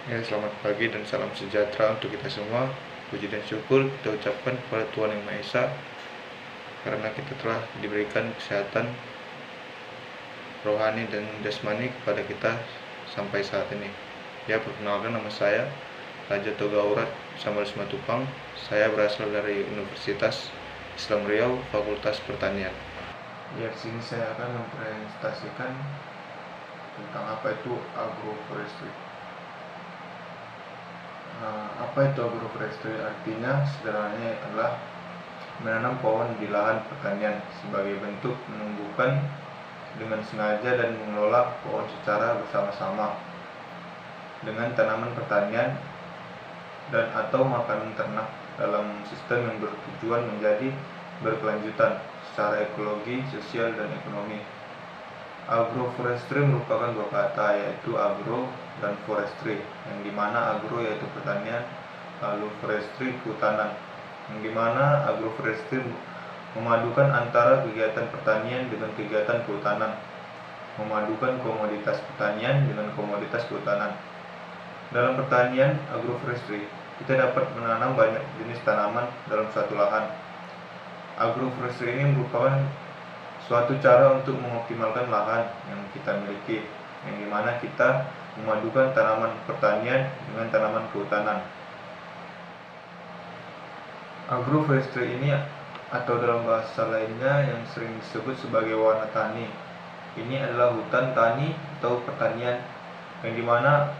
Ya, selamat pagi dan salam sejahtera untuk kita semua. Puji dan syukur kita ucapkan kepada Tuhan Yang Maha Esa karena kita telah diberikan kesehatan rohani dan jasmani kepada kita sampai saat ini. Ya, perkenalkan, nama saya Raja Toga Aurat Samuel Simatupang. Saya berasal dari Universitas Islam Riau, Fakultas Pertanian. Ya, di sini saya akan mempresentasikan tentang apa itu agroforestry. Apa itu agroforestry? Artinya sederhananya adalah menanam pohon di lahan pertanian sebagai bentuk menumbuhkan dengan sengaja dan mengelola pohon secara bersama-sama dengan tanaman pertanian dan atau makanan ternak dalam sistem yang bertujuan menjadi berkelanjutan secara ekologi, sosial, dan ekonomi. Agroforestry merupakan dua kata, yaitu agro dan forestry, yang dimana agro yaitu pertanian, lalu forestry kehutanan, yang dimana agroforestry memadukan antara kegiatan pertanian dengan kegiatan kehutanan, memadukan komoditas pertanian dengan komoditas kehutanan. Dalam pertanian agroforestry, kita dapat menanam banyak jenis tanaman dalam suatu lahan. Agroforestry ini merupakan suatu cara untuk mengoptimalkan lahan yang kita miliki, yang dimana kita memadukan tanaman pertanian dengan tanaman kehutanan. Agroforestry ini atau dalam bahasa lainnya yang sering disebut sebagai warna tani, ini adalah hutan tani atau pertanian, yang dimana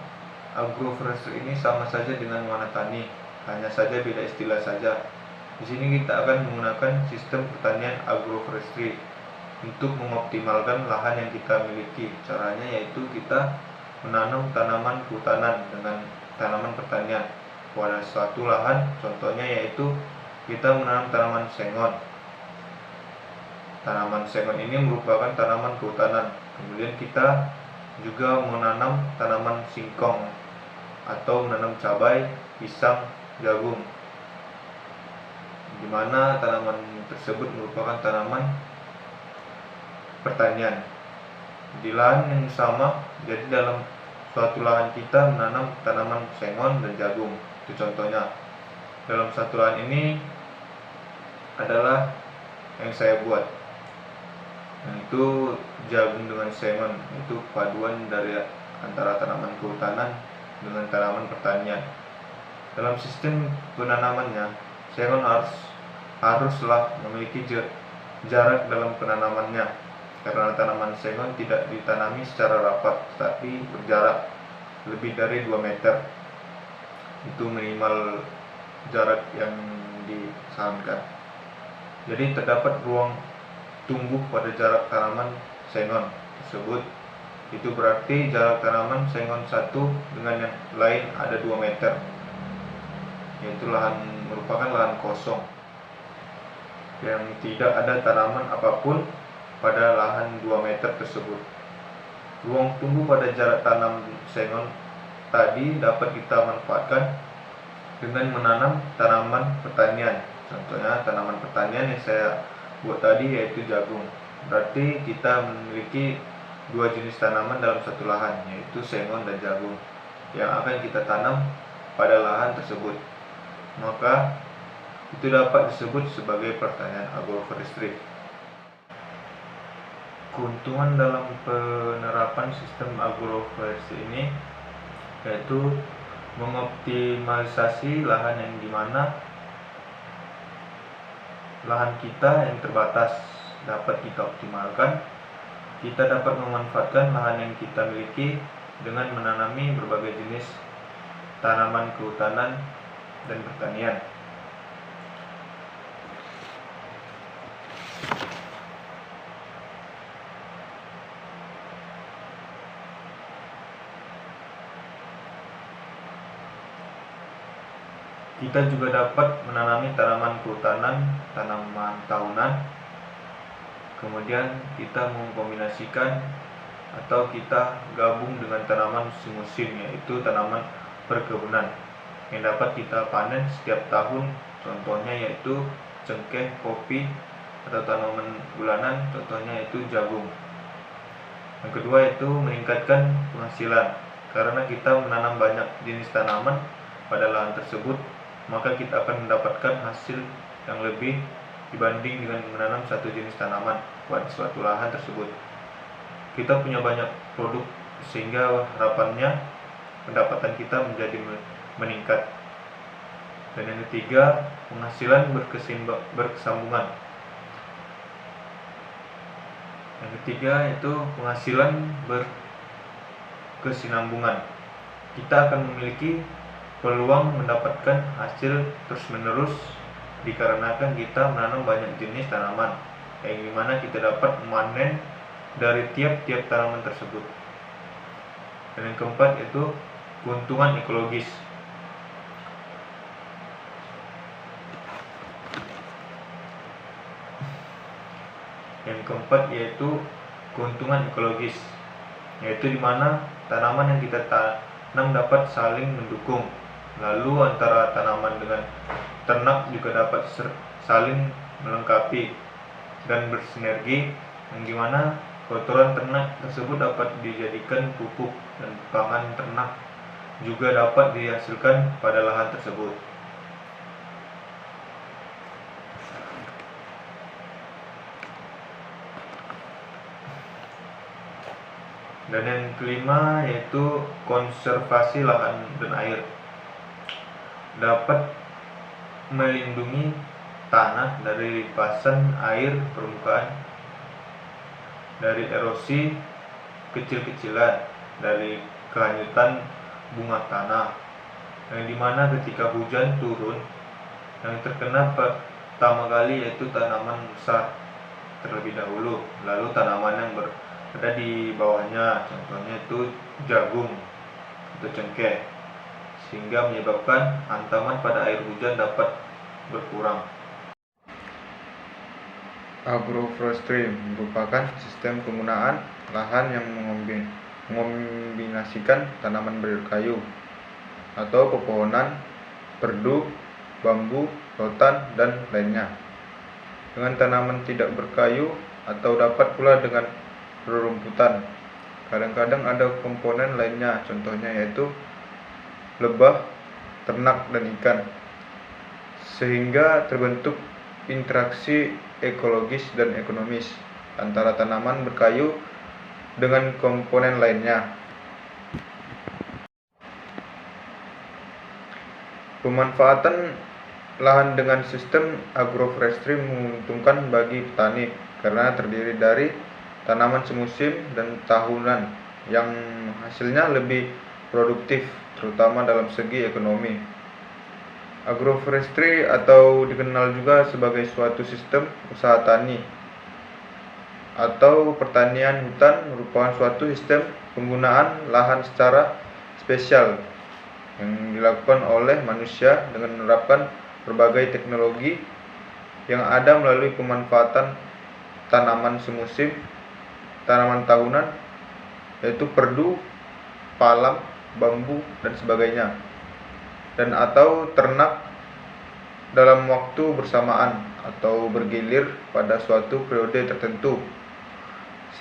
agroforestry ini sama saja dengan warna tani, hanya saja beda istilah saja. Di sini kita akan menggunakan sistem pertanian agroforestry untuk mengoptimalkan lahan yang kita miliki. Caranya yaitu kita menanam tanaman kehutanan dengan tanaman pertanian pada suatu lahan. Contohnya yaitu kita menanam tanaman sengon. Tanaman sengon ini merupakan tanaman kehutanan. Kemudian kita juga menanam tanaman singkong atau menanam cabai, pisang, jagung, di mana tanaman tersebut merupakan tanaman pertanian di lahan yang sama. Jadi dalam suatu lahan kita menanam tanaman sengon dan jagung, itu contohnya. Dalam satu lahan ini adalah yang saya buat, yaitu jagung dengan sengon, itu paduan dari antara tanaman kehutanan dengan tanaman pertanian. Dalam sistem penanamannya, sengon haruslah memiliki jarak dalam penanamannya, karena tanaman sengon tidak ditanami secara rapat, tapi berjarak lebih dari 2 meter. Itu minimal jarak yang disarankan. Jadi terdapat ruang tumbuh pada jarak tanaman sengon tersebut. Itu berarti jarak tanaman sengon satu dengan yang lain ada 2 meter, yaitu merupakan lahan kosong yang tidak ada tanaman apapun pada lahan 2 meter tersebut. Ruang tumbuh pada jarak tanam sengon tadi dapat kita manfaatkan dengan menanam tanaman pertanian. Contohnya tanaman pertanian yang saya buat tadi yaitu jagung. Berarti kita memiliki 2 jenis tanaman dalam satu lahan, yaitu sengon dan jagung, yang akan kita tanam pada lahan tersebut. Maka itu dapat disebut sebagai pertanian agroforestry. Keuntungan dalam penerapan sistem agroforestry ini yaitu mengoptimalisasi lahan yang dimana lahan kita yang terbatas dapat kita optimalkan. Kita dapat memanfaatkan lahan yang kita miliki dengan menanami berbagai jenis tanaman kehutanan dan pertanian. Kita juga dapat menanami tanaman kehutanan, tanaman tahunan. Kemudian kita mengkombinasikan atau kita gabung dengan tanaman musim, yaitu tanaman perkebunan yang dapat kita panen setiap tahun. Contohnya yaitu cengkeh, kopi, atau tanaman bulanan, contohnya yaitu jagung. Yang kedua itu meningkatkan penghasilan. Karena kita menanam banyak jenis tanaman pada lahan tersebut, maka kita akan mendapatkan hasil yang lebih dibanding dengan menanam satu jenis tanaman pada suatu lahan tersebut. Kita punya banyak produk sehingga harapannya pendapatan kita menjadi meningkat. Dan yang ketiga, penghasilan berkesinambungan. Yang ketiga itu penghasilan berkesinambungan. Kita akan memiliki peluang mendapatkan hasil terus-menerus dikarenakan kita menanam banyak jenis tanaman, yang dimana kita dapat memanen dari tiap-tiap tanaman tersebut. Dan yang keempat itu keuntungan ekologis. Yang keempat yaitu keuntungan ekologis, yaitu dimana tanaman yang kita tanam dapat saling mendukung. Lalu antara tanaman dengan ternak juga dapat saling melengkapi dan bersinergi, yang dimana kotoran ternak tersebut dapat dijadikan pupuk dan pangan ternak juga dapat dihasilkan pada lahan tersebut. Dan yang kelima yaitu konservasi lahan dan air. Dapat melindungi tanah dari limpasan air permukaan, dari erosi kecil-kecilan, dari kehanyutan bunga tanah, yang dimana ketika hujan turun, yang terkena pertama kali yaitu tanaman besar terlebih dahulu, lalu tanaman yang berada di bawahnya, contohnya itu jagung atau cengkeh, sehingga menyebabkan hantaman pada air hujan dapat berkurang. Agroforestry merupakan sistem penggunaan lahan yang mengombinasikan tanaman berkayu atau pepohonan, perdu, bambu, rotan, dan lainnya dengan tanaman tidak berkayu, atau dapat pula dengan rerumputan. Kadang-kadang ada komponen lainnya, contohnya yaitu lebah, ternak, dan ikan, sehingga terbentuk interaksi ekologis dan ekonomis antara tanaman berkayu dengan komponen lainnya. Pemanfaatan lahan dengan sistem agroforestry menguntungkan bagi petani karena terdiri dari tanaman semusim dan tahunan yang hasilnya lebih produktif, terutama dalam segi ekonomi. Agroforestry atau dikenal juga sebagai suatu sistem usaha tani atau pertanian hutan merupakan suatu sistem penggunaan lahan secara spesial yang dilakukan oleh manusia dengan menerapkan berbagai teknologi yang ada melalui pemanfaatan tanaman semusim, tanaman tahunan, yaitu perdu, palam, bambu, dan sebagainya, dan atau ternak dalam waktu bersamaan atau bergilir pada suatu periode tertentu,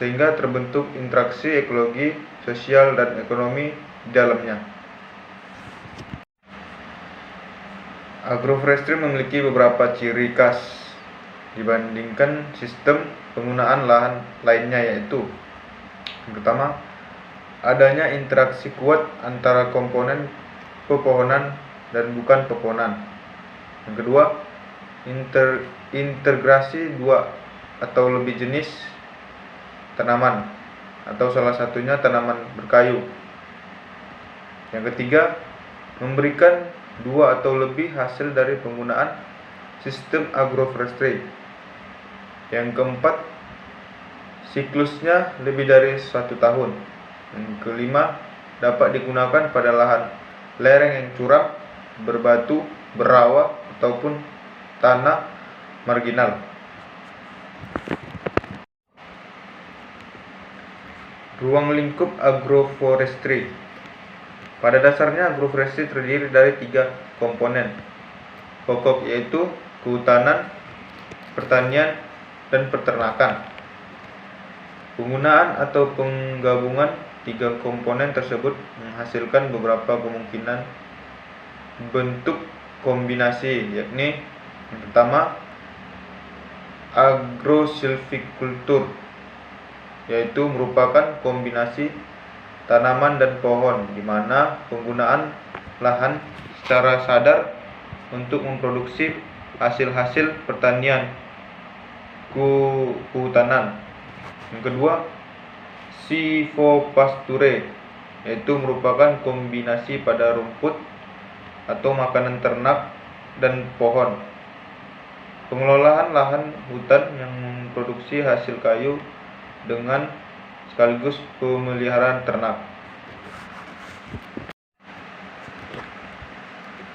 sehingga terbentuk interaksi ekologi, sosial, dan ekonomi di dalamnya. Agroforestry memiliki beberapa ciri khas dibandingkan sistem penggunaan lahan lainnya, yaitu yang pertama, adanya interaksi kuat antara komponen pepohonan dan bukan pepohonan. Yang kedua, integrasi dua atau lebih jenis tanaman atau salah satunya tanaman berkayu. Yang ketiga, memberikan dua atau lebih hasil dari penggunaan sistem agroforestry. Yang keempat, siklusnya lebih dari 1 tahun. Yang kelima, dapat digunakan pada lahan lereng yang curam, berbatu, berawa, ataupun tanah marginal. Ruang lingkup agroforestry. Pada dasarnya agroforestry terdiri dari 3 komponen pokok, yaitu kehutanan, pertanian, dan peternakan. Penggunaan atau penggabungan tiga komponen tersebut menghasilkan beberapa kemungkinan bentuk kombinasi, yakni yang pertama agrosilvicultur, yaitu merupakan kombinasi tanaman dan pohon di mana penggunaan lahan secara sadar untuk memproduksi hasil-hasil pertanian kehutanan. Yang kedua, silvopasture, yaitu merupakan kombinasi pada rumput atau makanan ternak dan pohon. Pengelolaan lahan hutan yang memproduksi hasil kayu dengan sekaligus pemeliharaan ternak.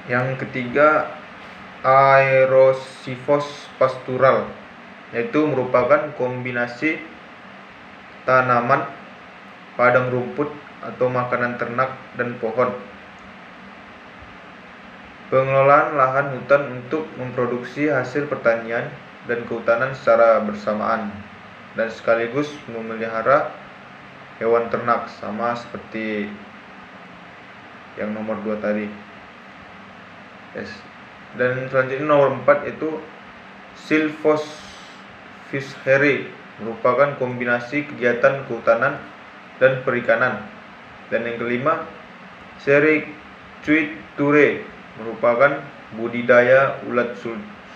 Yang ketiga, aerosilvos pastural, yaitu merupakan kombinasi tanaman, padang rumput atau makanan ternak dan pohon. Pengelolaan lahan hutan untuk memproduksi hasil pertanian dan kehutanan secara bersamaan dan sekaligus memelihara hewan ternak, sama seperti yang nomor 2 tadi. Dan selanjutnya nomor 4 yaitu silvopasture, merupakan kombinasi kegiatan kehutanan dan perikanan. Dan yang kelima, sericulture, merupakan budidaya ulat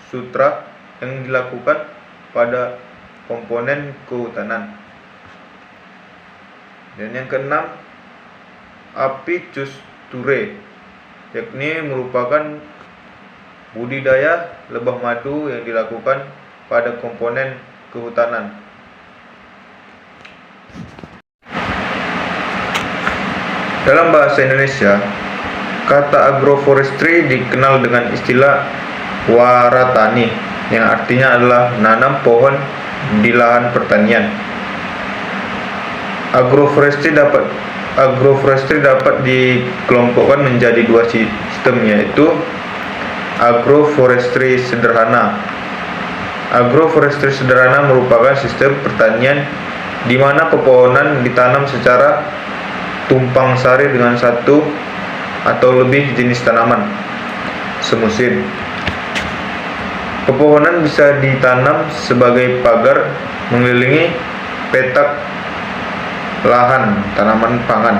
sutra yang dilakukan pada komponen kehutanan. Dan yang keenam, apiculture, yakni merupakan budidaya lebah madu yang dilakukan pada komponen kehutanan. Dalam bahasa Indonesia, kata agroforestry dikenal dengan istilah waratani, yang artinya adalah menanam pohon di lahan pertanian. Agroforestry dapat dikelompokkan menjadi dua sistem, yaitu agroforestry sederhana. Agroforestry sederhana merupakan sistem pertanian di mana pepohonan ditanam secara tumpang sari dengan satu atau lebih jenis tanaman semusim. Pepohonan bisa ditanam sebagai pagar mengelilingi petak lahan tanaman pangan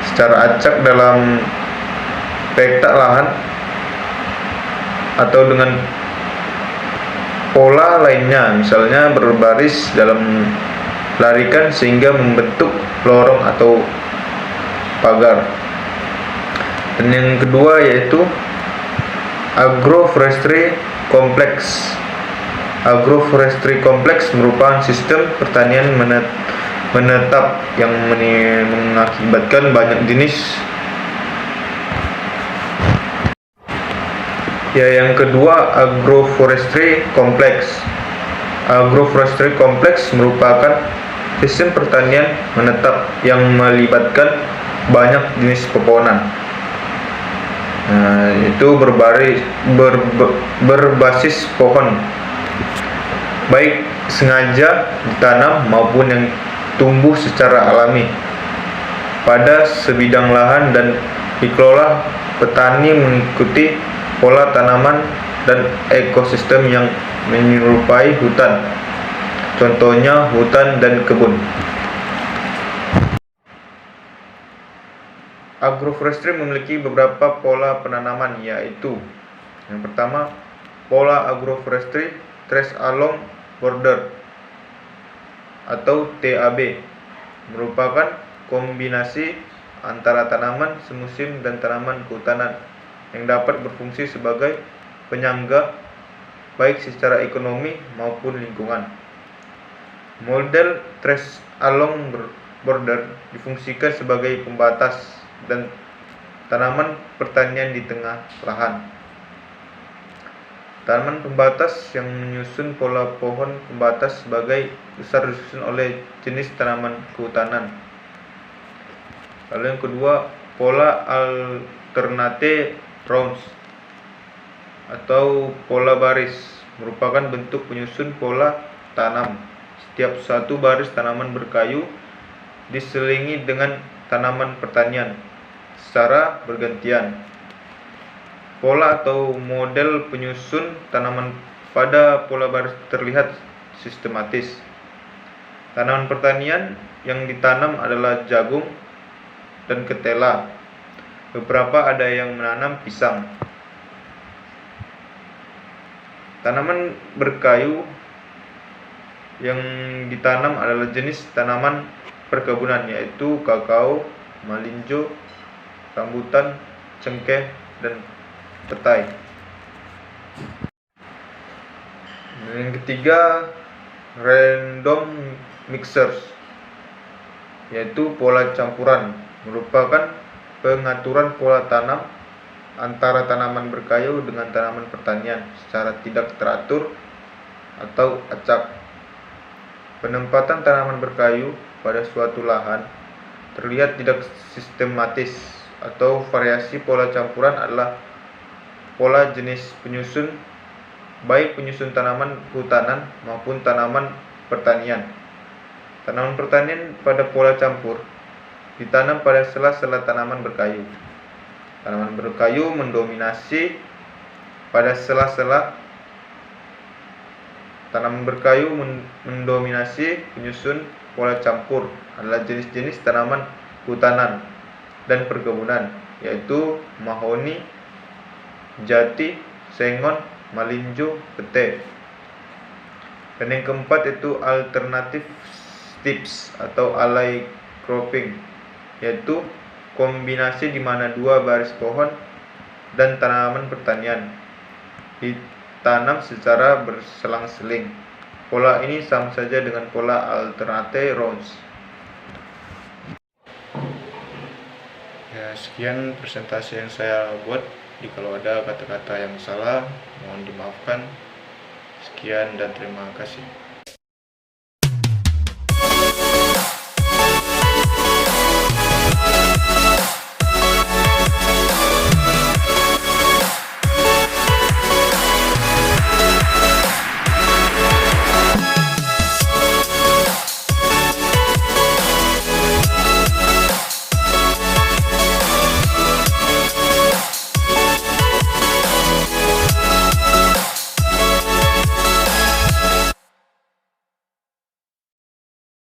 secara acak dalam petak lahan atau dengan pola lainnya, misalnya berbaris dalam larikan sehingga membentuk lorong atau pagar. Dan yang kedua yaitu agroforestry kompleks. Agroforestry kompleks merupakan sistem pertanian menetap yang mengakibatkan banyak jenis. Yang kedua, agroforestry kompleks. Agroforestry kompleks merupakan sistem pertanian menetap yang melibatkan banyak jenis pepohonan. Itu berbasis pohon, baik sengaja ditanam maupun yang tumbuh secara alami pada sebidang lahan dan dikelola petani mengikuti pola tanaman dan ekosistem yang menyerupai hutan, contohnya hutan dan kebun. Agroforestry memiliki beberapa pola penanaman, yaitu yang pertama, pola agroforestry trees along border atau TAB, merupakan kombinasi antara tanaman semusim dan tanaman kehutanan yang dapat berfungsi sebagai penyangga baik secara ekonomi maupun lingkungan. Model trees along border difungsikan sebagai pembatas dan tanaman pertanian di tengah lahan. Tanaman pembatas yang menyusun pola pohon pembatas sebagai besar disusun oleh jenis tanaman kehutanan. Lalu yang kedua, pola alternate rows atau pola baris, merupakan bentuk penyusun pola tanam. Setiap satu baris tanaman berkayu diselingi dengan tanaman pertanian secara bergantian. Pola atau model penyusun tanaman pada pola baris terlihat sistematis. Tanaman pertanian yang ditanam adalah jagung dan ketela. Beberapa ada yang menanam pisang. Tanaman berkayu yang ditanam adalah jenis tanaman perkebunan, yaitu kakao, malinjo, rambutan, cengkeh, dan petai. Yang ketiga, random mixers, yaitu pola campuran, merupakan pengaturan pola tanam antara tanaman berkayu dengan tanaman pertanian secara tidak teratur atau acak. Penempatan tanaman berkayu pada suatu lahan terlihat tidak sistematis, atau variasi pola campuran adalah pola jenis penyusun, baik penyusun tanaman hutanan maupun tanaman pertanian. Tanaman pertanian pada pola campur ditanam pada sela-sela tanaman berkayu. Tanaman berkayu mendominasi pada sela-sela tanaman berkayu mendominasi penyusun pola campur adalah jenis-jenis tanaman hutanan dan perkebunan, yaitu mahoni, jati, sengon, malinjo, pete. Dan yang keempat itu alternatif tips atau alay cropping, yaitu kombinasi di mana dua baris pohon dan tanaman pertanian ditanam secara berselang-seling. Pola ini sama saja dengan pola alternate rows. Ya, sekian presentasi yang saya buat. Jikalau ada kata-kata yang salah, mohon dimaafkan. Sekian dan terima kasih.